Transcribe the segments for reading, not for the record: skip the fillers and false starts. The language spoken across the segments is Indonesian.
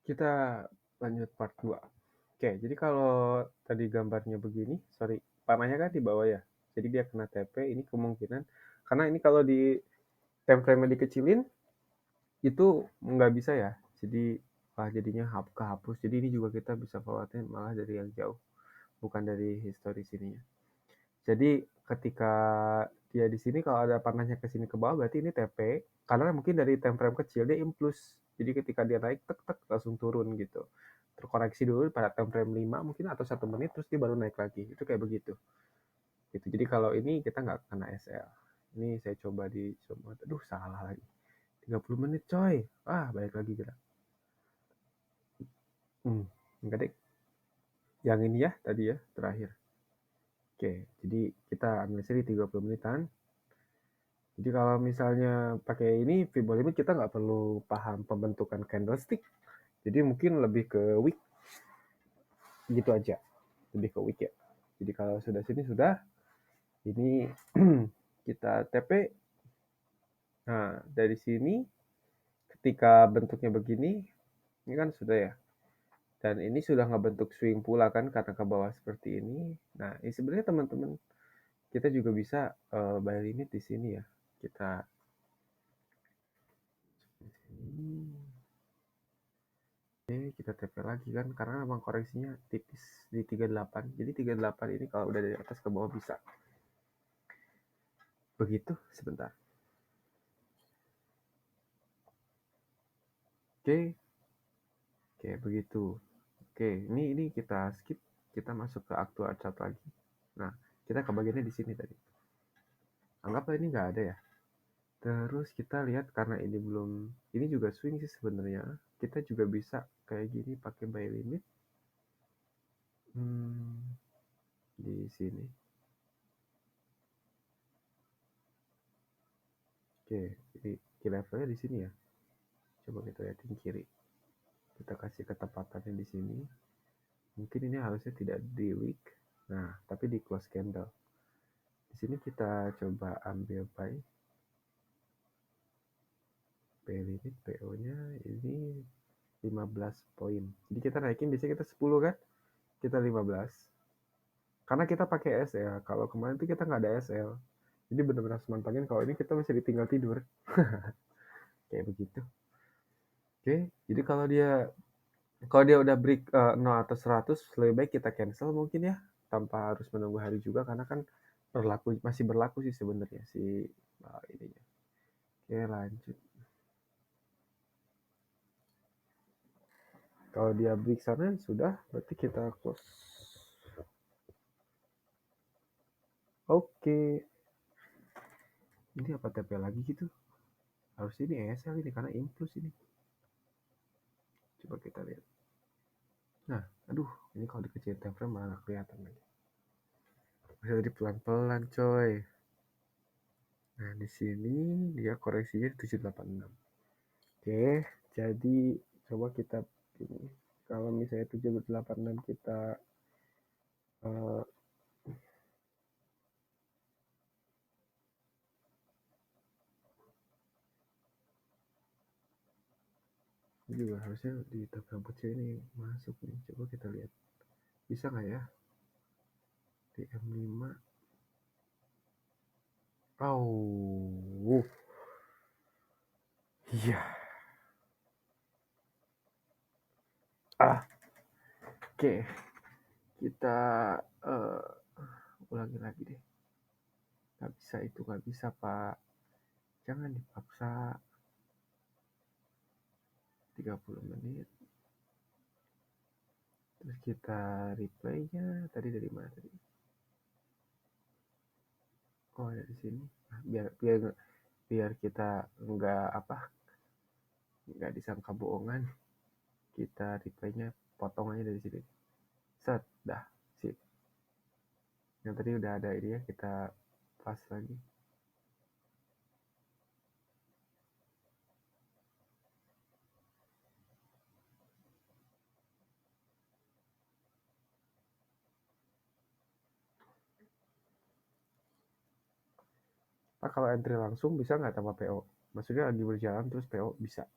Kita lanjut part 2. Oke, jadi kalau tadi gambarnya begini, sorry, panahnya kan di bawah ya. Jadi dia kena TP, ini kemungkinan, karena ini kalau di time frame-nya dikecilin, itu nggak bisa ya. Jadi jadinya kehapus. Jadi ini juga kita bisa forwardnya malah dari yang jauh, bukan dari history sininya. Jadi ketika dia di sini kalau ada panahnya ke sini ke bawah berarti ini TP, karena mungkin dari time frame kecil dia impuls. Jadi ketika dia naik tek tek langsung turun gitu. Terkoreksi dulu pada time frame 5 mungkin atau 1 menit terus dia baru naik lagi. Itu kayak begitu. Gitu. Jadi kalau ini kita nggak kena SL. Ini saya coba di aduh salah lagi. 30 menit coy. Balik lagi kita. Enggak deh. Yang ini ya tadi ya terakhir. Oke, jadi kita analisis di 30 menitan. Jadi kalau misalnya pakai ini Fibo Limit kita nggak perlu paham pembentukan candlestick. Jadi mungkin lebih ke wick gitu aja. Lebih ke wick ya. Jadi kalau sudah sini sudah ini kita TP. Nah, dari sini ketika bentuknya begini, ini kan sudah ya. Dan ini sudah nggak bentuk swing pula kan karena ke bawah seperti ini. Nah, ini sebenarnya teman-teman kita juga bisa buy limit di sini ya. Kita Oke, kita TP lagi kan karena memang koreksinya tipis di 38. Jadi 38 ini kalau udah dari atas ke bawah bisa. Begitu sebentar. Oke. Oke, begitu. Oke, ini kita skip, kita masuk ke actual chart lagi. Nah, kita ke bagiannya di sini tadi. Anggaplah ini nggak ada ya. Terus kita lihat karena ini belum, ini juga swing sih sebenarnya. Kita juga bisa kayak gini pakai buy limit. Di sini. Oke, jadi key levelnya di sini ya. Coba kita lihatin kiri. Kita kasih ketepatannya di sini. Mungkin ini harusnya tidak di week. Nah, tapi di close candle. Di sini kita coba ambil buy. Pay limit PO-nya ini 15 poin. Jadi kita naikin biasanya kita 10 kan? Kita 15. Karena kita pakai SL. Kalau kemarin itu kita nggak ada SL. Jadi benar-benar harus mantangin kalau ini kita masih ditinggal tidur. Kayak begitu. Oke, jadi kalau dia udah break 0 atau 100 lebih baik kita cancel mungkin ya tanpa harus menunggu hari juga karena kan masih berlaku sih sebenarnya si ininya. Oke, lanjut. Kalau dia break sana sudah berarti kita close. Oke. Ini apa TP lagi gitu? Harus ini ESL ini karena impuls ini. Coba kita lihat. Nah, aduh, ini kalau dikecilin time frame malah kelihatan lagi. Bisa jadi pelan-pelan coy. Nah, di sini dia koreksinya 786. Oke, jadi coba kita ini. Kalau misalnya 786 kita uh, juga harusnya di tab rambut ini masuk nih. Coba kita lihat. Bisa nggak ya? Di M5. Oh. Iya. Oke. Kita ulangi lagi deh. Nggak bisa itu, nggak bisa Pak. Jangan dipaksa. 30 menit. Terus kita replaynya tadi dari mana tadi? Oh, dari sini. Nah, biar kita nggak disangka bohongan. Kita replaynya potong aja dari sini. Set, dah, sip. Yang tadi udah ada ini ya, kita pas lagi. Pak kalau entry langsung bisa nggak tanpa PO? Maksudnya lagi berjalan terus PO bisa.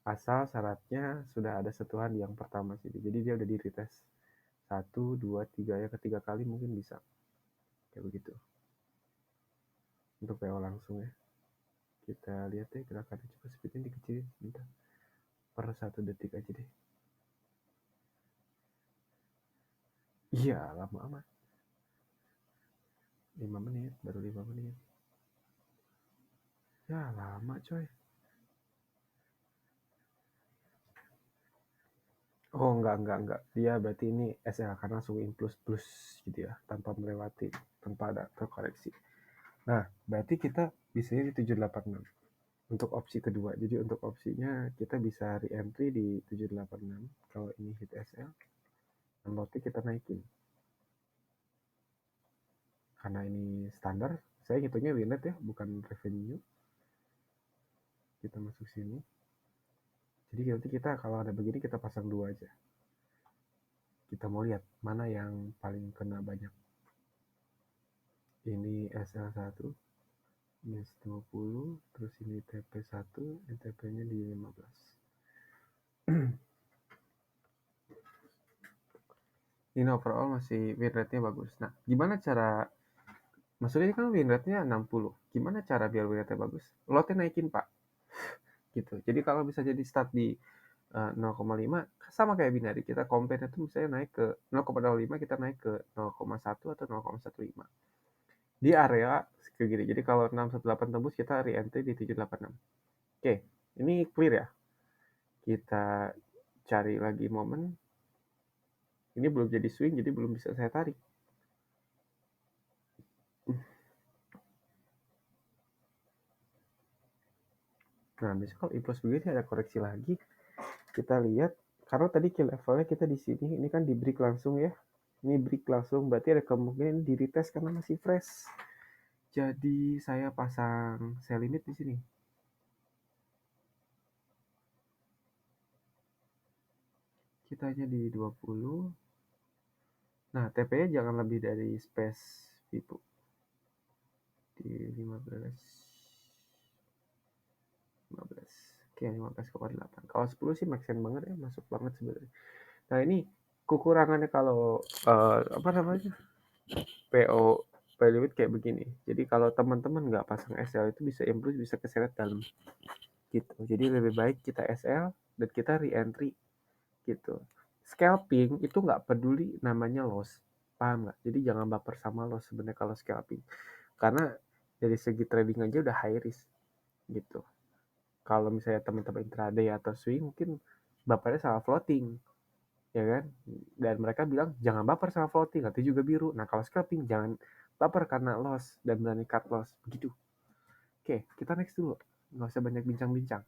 asal syaratnya sudah ada sentuhan yang pertama sih. Jadi dia udah di retest 1, 2, 3 ya, ketiga kali mungkin bisa kayak begitu. Untuk PO langsung ya. Kita lihat deh gerakannya, coba speednya dikecilin bentar. Per 1 detik aja deh. Iya, lama amat. 5 menit, baru 5 menit. Ya, lama coy. Oh, enggak. Dia berarti ini SL karena langsung in plus gitu ya, tanpa melewati, tanpa ada terkoreksi. Nah, berarti kita bisa di 786 untuk opsi kedua. Jadi untuk opsinya kita bisa re-entry di 786 kalau ini hit SL, dan lotnya kita naikin. Karena ini standar, saya hitungnya winlet ya, bukan revenue. Kita masuk sini. Jadi nanti kita kalau ada begini kita pasang 2 aja. Kita mau lihat mana yang paling kena banyak. Ini SL1, ini 50, terus ini TP1, ini TP-nya di 15. Ini overall masih win rate-nya bagus. Nah, gimana cara, maksudnya ini kan win rate-nya 60. Gimana cara biar win rate-nya bagus? Lotnya naikin, Pak. Gitu. Jadi kalau bisa jadi start di 0,5 sama kayak binary, kita compare itu misalnya naik ke 0,05, kita naik ke 0,1 atau 0,15 di area kayak gini. Jadi kalau 618 tembus kita re-entry di 786. Oke, ini clear ya. Kita cari lagi momen. Ini belum jadi swing, jadi belum bisa saya tarik. Nah, besok kalau impuls begini ada koreksi lagi. Kita lihat, karena tadi key levelnya kita di sini, ini kan di break langsung ya. Ini break langsung, berarti ada kemungkinan di retest karena masih fresh. Jadi saya pasang sell limit di sini. Kita hanya di 20. Nah, TP-nya jangan lebih dari space Vipu. Di 15. Oke, 15,8. Kalau 10 sih make sense banget ya, masuk banget sebenarnya. Nah, ini kekurangannya kalau apa namanya? PO limit kayak begini. Jadi kalau teman-teman nggak pasang SL itu bisa impuls, bisa keseret dalam gitu. Jadi lebih baik kita SL dan kita re-entry gitu. Scalping itu nggak peduli namanya loss, paham nggak? Jadi jangan baper sama loss sebenarnya kalau scalping, karena dari segi trading aja udah high risk gitu. Kalau misalnya teman-teman intraday atau swing mungkin bapernya sama floating, ya kan? Dan mereka bilang jangan baper sama floating, nanti juga biru. Nah kalau scalping jangan baper karena loss dan berani cut loss begitu. Oke, kita next dulu, nggak usah banyak bincang-bincang.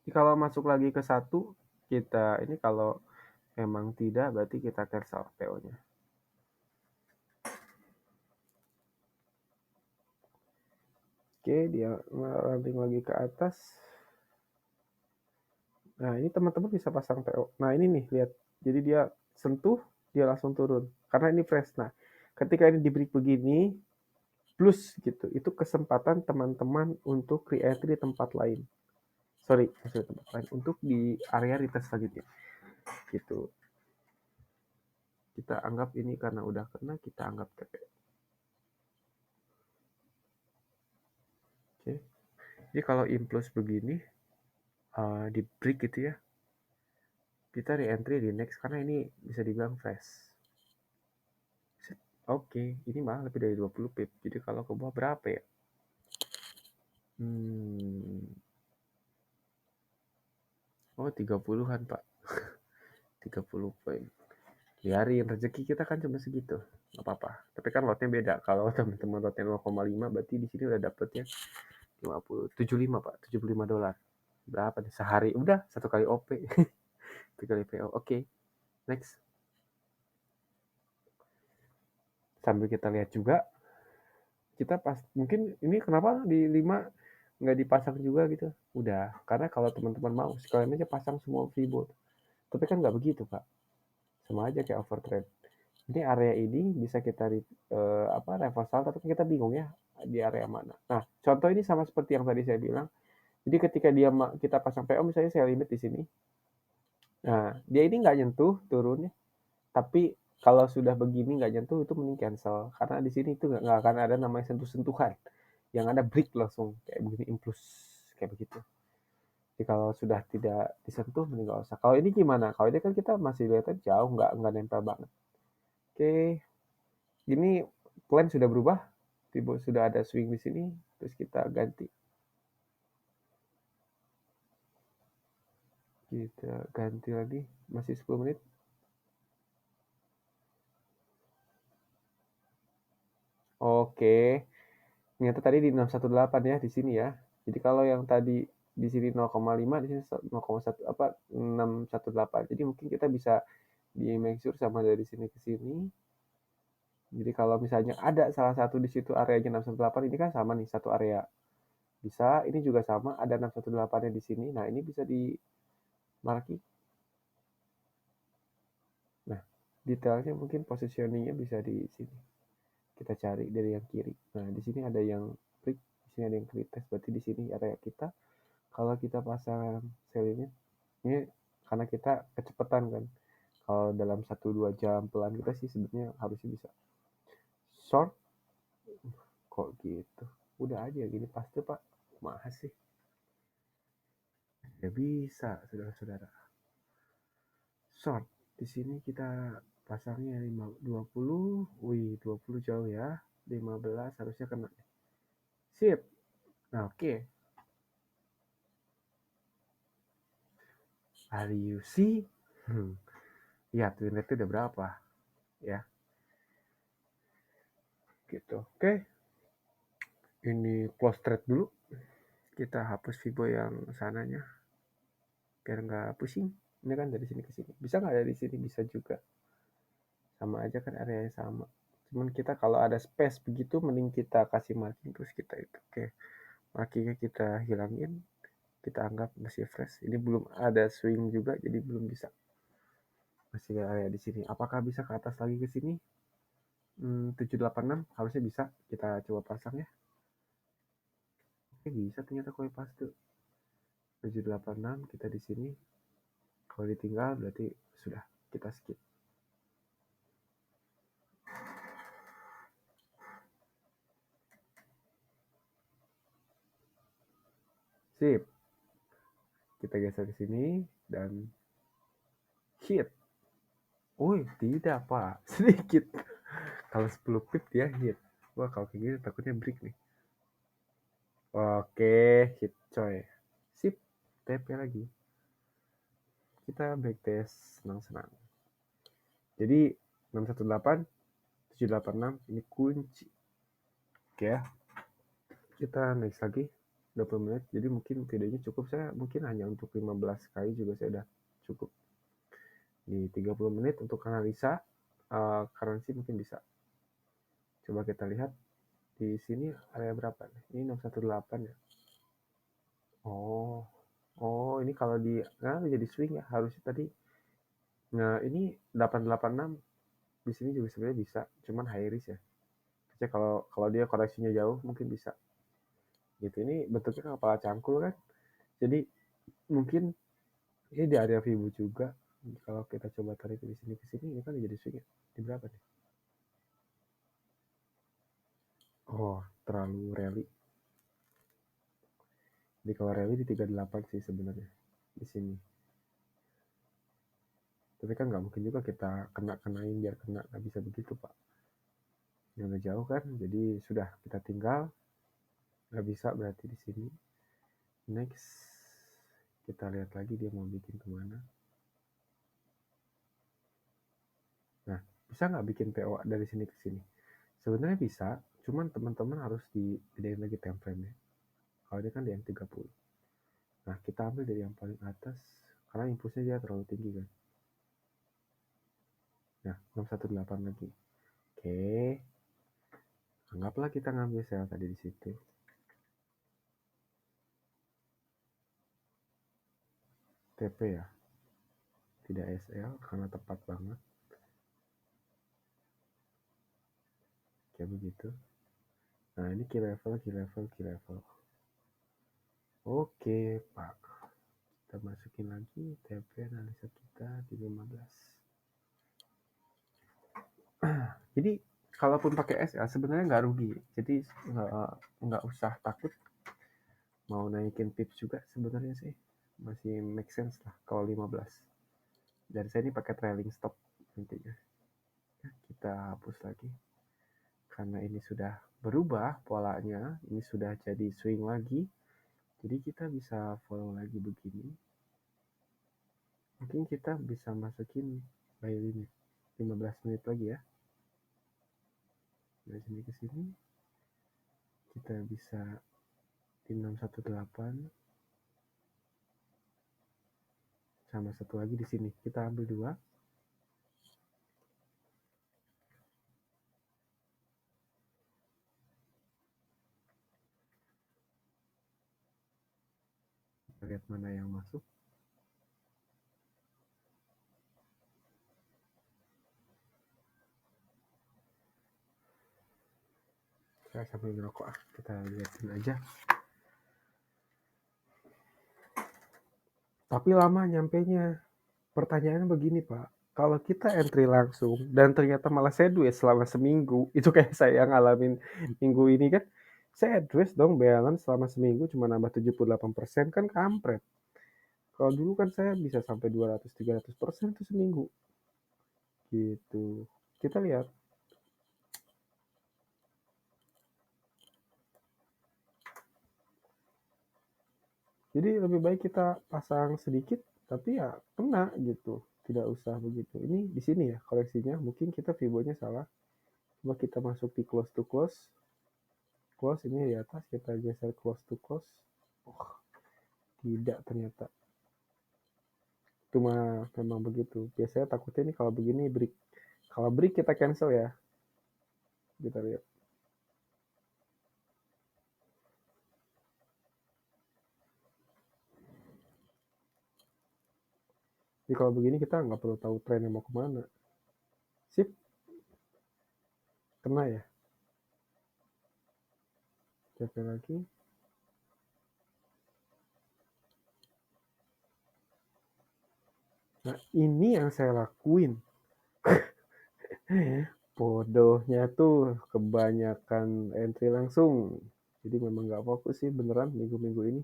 Jadi kalau masuk lagi ke 1, kita ini kalau memang tidak berarti kita cancel PO-nya. Oke, dia landing lagi ke atas. Nah, ini teman-teman bisa pasang PO. Nah, ini nih, lihat. Jadi dia sentuh, dia langsung turun. Karena ini fresh. Nah, ketika ini di break begini, plus gitu, itu kesempatan teman-teman untuk re-entry di tempat lain. Sorry, maksudnya tempat lain. Untuk di area retest selanjutnya. Gitu. Kita anggap ini karena udah kena, kita anggap TP. Oke. Jadi kalau impuls begini, di break gitu ya, kita re-entry di next karena ini bisa dibilang fresh. Oke, ini malah lebih dari 20 pip. Jadi kalau ke bawah berapa ya? Oh, 30-an, Pak. 30 poin. Biarin, rezeki kita kan cuma segitu. Gak apa-apa. Tapi kan lotnya beda. Kalau teman-teman lotnya 0,5, berarti di sini udah dapetnya 75, Pak. $75. Berapa nih? Sehari. Udah, 1 kali OP. 1 kali PO. Oke, next. Sambil kita lihat juga, kita pas mungkin ini kenapa di 5 nggak dipasang juga gitu. Udah, karena kalau teman-teman mau sekalian aja pasang semua freeboot. Tapi kan nggak begitu, Pak. Sama aja kayak overtrade. Ini area ini bisa kita reversal, tapi kita bingung ya di area mana. Nah, contoh ini sama seperti yang tadi saya bilang. Jadi ketika kita pasang PO, misalnya saya limit di sini. Nah, dia ini nggak nyentuh turunnya, tapi kalau sudah begini nggak nyentuh itu mending cancel karena di sini itu nggak akan ada namanya sentuh-sentuhan. Yang ada break langsung kayak begini impuls kayak begitu. Jadi kalau sudah tidak disentuh mending nggak usah. Kalau ini gimana? Kalau ini kan kita masih lihatnya jauh nggak nempel banget. Oke, ini plan sudah berubah. Tiba sudah ada swing di sini, terus kita ganti. Kita ganti lagi, masih 10 menit. Oke, ternyata tadi di 618 ya di sini ya. Jadi kalau yang tadi di sini 0,5 di sini 0,1 618. Jadi mungkin kita bisa di make sure sama dari sini ke sini. Jadi kalau misalnya ada salah satu di situ areanya 618 ini kan sama nih satu area. Bisa, ini juga sama ada 618-nya di sini. Nah, ini bisa di marki. Nah, detailnya mungkin positioningnya bisa di sini. Kita cari dari yang kiri. Nah, di sini ada yang klik, di sini ada yang klik test. Berarti di sini area kita. Kalau kita pasang sell ini karena kita kecepatan kan. Kalau dalam 1-2 jam pelan kita sih sebenarnya harusnya bisa. Short, kok gitu? Udah aja gini pasti pak. Mahal sih. Ya bisa, saudara-saudara. Short, di sini kita pasangnya 20. Wih, 20 jauh ya. 15 harusnya kena. Sip. Nah, oke. Are you see? Ya, twin rate udah berapa? Ya, gitu. Oke. Ini close trade dulu. Kita hapus Vibo yang sananya. Biar nggak pusing. Ini kan dari sini ke sini. Bisa nggak dari sini? Bisa juga. Sama aja kan areanya sama. Cuman kita kalau ada space begitu, mending kita kasih marking terus kita itu. Oke. Markingnya kita hilangin. Kita anggap masih fresh. Ini belum ada swing juga, jadi belum bisa. Masih area di sini. Apakah bisa ke atas lagi ke sini? 786 harusnya bisa. Kita coba pasang ya. Oke, bisa ternyata kue paste. 786 kita di sini. Kalau ditinggal berarti sudah kita skip. Sip. Kita geser ke sini dan hit. Woi, tidak pak. Sedikit. Kalau 10 pip dia hit. Wah, kalau kayak gini takutnya break nih. Oke, hit coy. Sip. TP lagi. Kita backtest senang-senang. Jadi 618, 786 ini kunci. Oke ya. Kita next lagi 20 menit. Jadi mungkin videonya cukup, saya mungkin hanya untuk 15 kali juga saya udah cukup. Di 30 menit untuk analisa currency mungkin bisa. Coba kita lihat di sini area berapa nih? Ini 618 ya. Oh. Oh, ini kalau jadi swing ya harusnya tadi. Nah, ini 886 di sini juga sebenarnya bisa, cuman high risk ya. Jadi kalau kalau dia koreksinya jauh mungkin bisa. Gitu. Ini bentuknya kepala cangkul kan. Jadi mungkin ini di area Vibu juga. Kalau kita coba tarik dari sini ke sini, ini kan jadi swing ya. Di berapa nih? Oh, terlalu rally. Jadi kalau rally di 38 sih sebenarnya. Di sini. Tapi kan nggak mungkin juga kita kenain biar kena. Nggak bisa begitu, Pak. Ini udah jauh kan. Jadi sudah kita tinggal. Nggak bisa berarti di sini. Next. Kita lihat lagi dia mau bikin kemana. Nah, bisa nggak bikin PO dari sini ke sini? Sebenarnya bisa, cuman teman-teman harus digedein lagi time frame-nya. Kalau dia kan di M30. Nah, kita ambil dari yang paling atas, karena impulsnya dia terlalu tinggi kan. Nah, 618 lagi. Oke, anggaplah kita ngambil sel tadi di situ. TP ya, tidak SL karena tepat banget. kayak begitu. Nah, ini key level. Oke, Pak. Kita masukin lagi TP analisa kita di 15. Jadi, kalaupun pakai SL sebenarnya nggak rugi. Jadi, nggak usah takut mau naikin pips juga sebenarnya sih. Masih make sense lah kalau 15. Dari saya ini pakai trailing stop intinya. Kita hapus lagi. Karena ini sudah berubah polanya, ini sudah jadi swing lagi. Jadi kita bisa follow lagi begini. Mungkin kita bisa masukin buy limit 15 menit lagi ya. Dari sini ke sini kita bisa di 618 sama satu lagi di sini. Kita ambil 2. Kita lihat mana yang masuk. Saya sambil ngerokok, kita lihatin aja. Tapi lama nyampenya. Pertanyaannya begini, Pak. Kalau kita entry langsung dan ternyata malah sideways selama seminggu, itu kayak saya ngalamin minggu ini kan, saya sideways dong balance selama seminggu cuma nambah 78% kan kampret. Kalau dulu kan saya bisa sampai 200-300% tuh seminggu. Gitu. Kita lihat. Jadi lebih baik kita pasang sedikit, tapi ya kena gitu. Tidak usah begitu. Ini di sini ya koleksinya. Mungkin kita Fibo-nya salah. Coba kita masuk di close to close. Close ini di atas, kita geser close to close. Oh, tidak ternyata. Cuma memang begitu. Biasanya takutnya ini kalau begini break. Kalau break kita cancel ya. Kita lihat. Jadi kalau begini kita nggak perlu tahu trennya mau kemana. Sip. Kena ya. Capek lagi. Nah ini yang saya lakuin. Bodohnya tuh kebanyakan entry langsung. Jadi memang nggak fokus sih beneran minggu-minggu ini.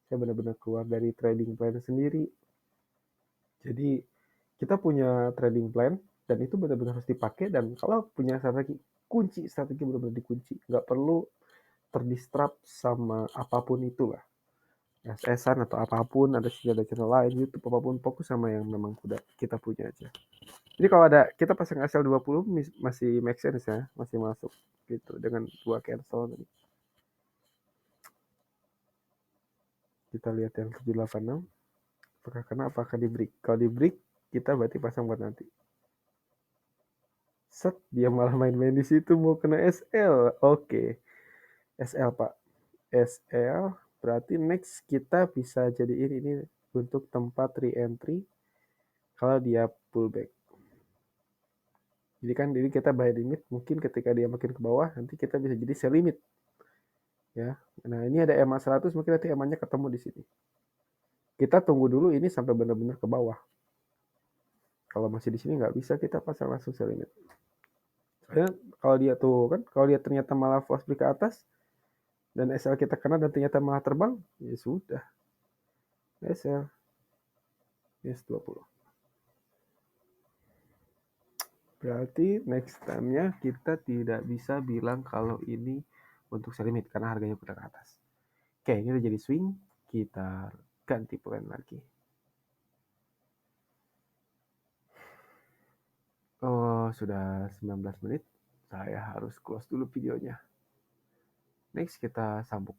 Saya benar-benar keluar dari trading plan sendiri. Jadi kita punya trading plan dan itu benar-benar harus dipakai, dan kalau punya strategi, kunci strategi benar-benar dikunci. Nggak perlu terdistract sama apapun itulah. SS-an atau apapun, ada channel lain, YouTube apapun, fokus sama yang memang udah kita punya aja. Jadi kalau ada kita pasang SL 20 masih make sense ya, masih masuk gitu dengan 2 cancel tadi. Kita lihat yang 786. Apakah kena, apakah di break? Kalau di break kita berarti pasang buat nanti. Set, dia malah main-main di situ mau kena SL. Oke. SL Pak. SL berarti next kita bisa jadiin ini untuk tempat re-entry kalau dia pullback. Jadi kan ini kita buy limit, mungkin ketika dia makin ke bawah nanti kita bisa jadi sell limit. Ya. Nah, ini ada EMA 100, mungkin nanti EMA-nya ketemu di sini. Kita tunggu dulu ini sampai benar-benar ke bawah. Kalau masih di sini nggak bisa kita pasang langsung sell limit. Soalnya kalau dia tuh kan, kalau dia ternyata malah flash break ke atas dan SL kita kena dan ternyata malah terbang, ya sudah. SL S20. Berarti next time-nya kita tidak bisa bilang kalau ini untuk sell limit karena harganya udah ke atas. Oke, ini udah jadi swing, kita ganti plan lagi. Oh, sudah 19 menit. Saya harus close dulu videonya. Next kita sambung.